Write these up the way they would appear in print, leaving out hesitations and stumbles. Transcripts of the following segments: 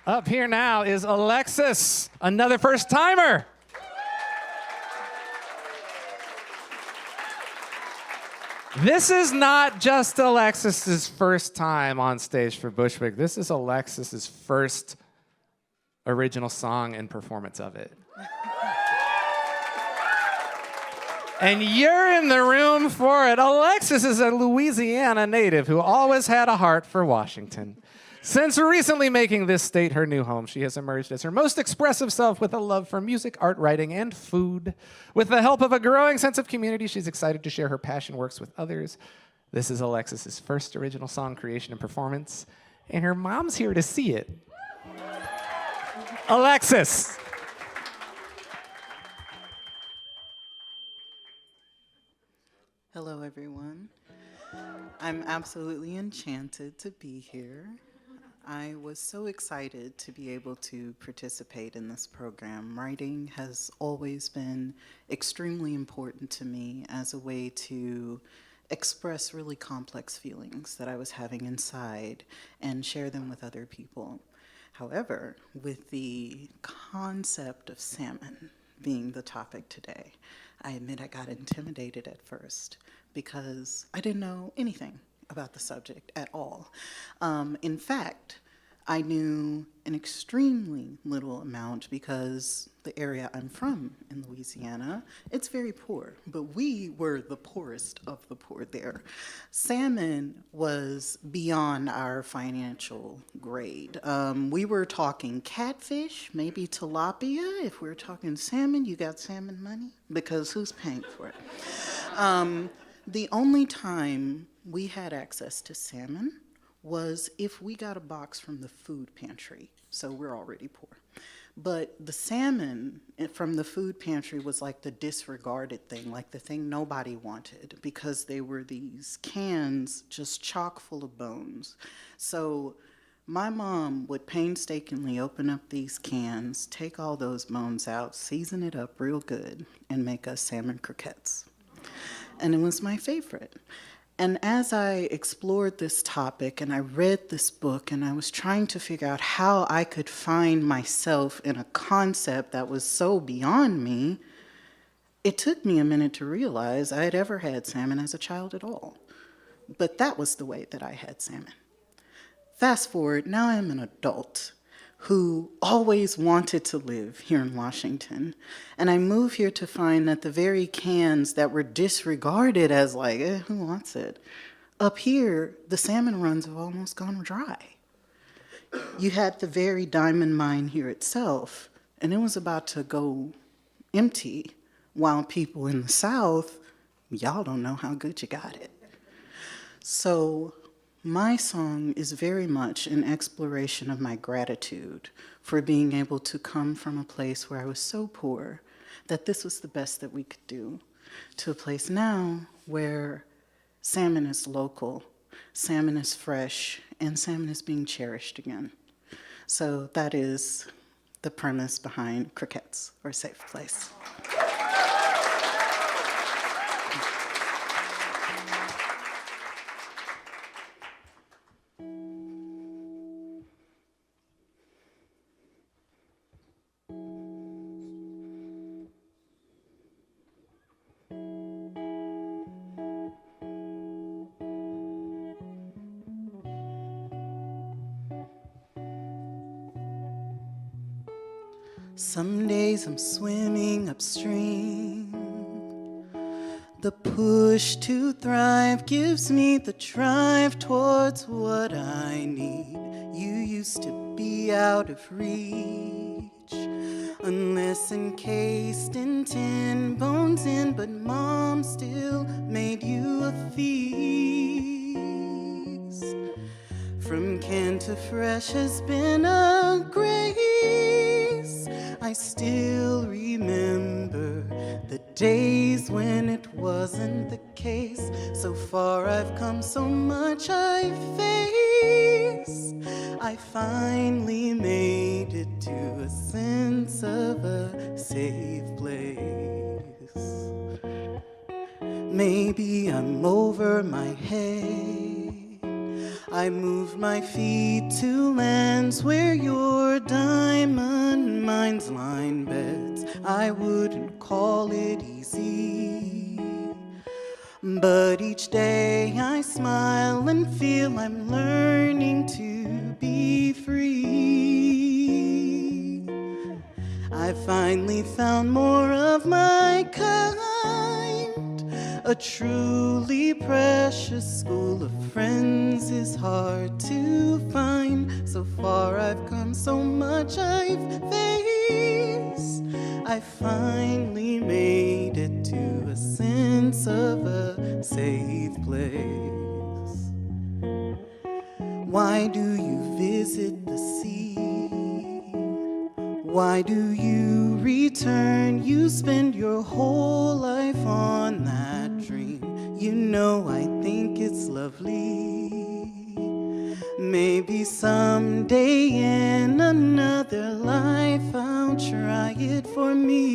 Up here now is Alexis, another first-timer. This is not just Alexis's first time on stage for Bushwick. This is Alexis's first original song and performance of it. And you're in the room for it. Alexis is a Louisiana native who always had a heart for Washington. Since recently making this state her new home, she has emerged as her most expressive self with a love for music, art, writing, and food. With the help of a growing sense of community, she's excited to share her passion works with others. This is Alexis's first original song creation and performance, and her mom's here to see it. Alexis. Hello, everyone. I'm absolutely enchanted to be here. I was so excited to be able to participate in this program. Writing has always been extremely important to me as a way to express really complex feelings that I was having inside and share them with other people. However, with the concept of salmon being the topic today, I admit I got intimidated at first because I didn't know anything about the subject at all. In fact, I knew an extremely little amount because the area I'm from in Louisiana, it's very poor, but we were the poorest of the poor there. Salmon was beyond our financial grade. We were talking catfish, maybe tilapia. If we're talking salmon, you got salmon money? Because who's paying for it? The only time we had access to salmon was if we got a box from the food pantry, so we're already poor. But the salmon from the food pantry was like the disregarded thing, like the thing nobody wanted, because they were these cans just chock full of bones. So my mom would painstakingly open up these cans, take all those bones out, season it up real good, and make us salmon croquettes. And it was my favorite. And as I explored this topic and I read this book and I was trying to figure out how I could find myself in a concept that was so beyond me, it took me a minute to realize I had ever had salmon as a child at all. But that was the way that I had salmon. Fast forward, now I'm an adult who always wanted to live here in Washington. And I moved here to find that the very cans that were disregarded as like, who wants it? Up here, the salmon runs have almost gone dry. You had the very diamond mine here itself, and it was about to go empty, while people in the South, y'all don't know how good you got it. So my song is very much an exploration of my gratitude for being able to come from a place where I was so poor that this was the best that we could do, to a place now where salmon is local, salmon is fresh, and salmon is being cherished again. So that is the premise behind Croquettes, or Safe Place. Some days I'm swimming upstream. The push to thrive gives me the drive towards what I need. You used to be out of reach, unless encased in tin, bones in, but Mom still made you a feast. From canned to fresh has been a grace. I still remember the days when it wasn't the case. So far I've come, so much I've faced. I finally made it to a sense of a safe place. Maybe I'm over my head. I move my feet to lands where you're lines, line beds. I wouldn't call it easy. But each day I smile and feel I'm learning to be free. I finally found more of my kind, a truly precious school of friends is hard to find. So far I've come, so much I've faced. I finally made it to a sense of a safe place. Why do you visit the sea? Why do you return? You spend your whole life on that dream. You know I think it's lovely. Maybe someday in another life I'll try it for me.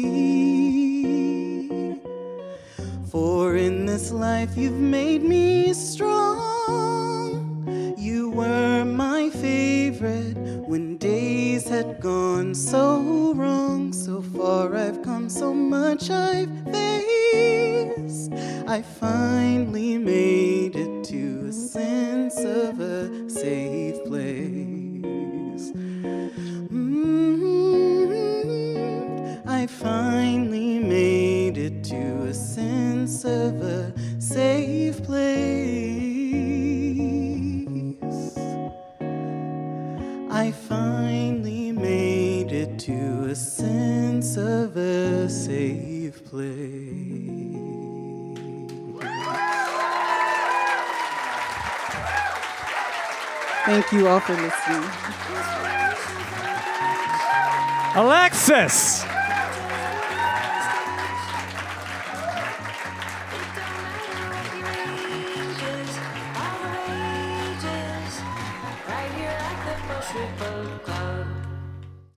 For in this life you've made me strong. You were my favorite when days had gone so wrong. So far I've come, so much I've faced. I finally made it to a sense of a safe place. I finally made it to a sense of a safe place. I finally made it to a sense of a safe place. Thank you all for listening. Alexis! Right here at the Bushwick Boat Club.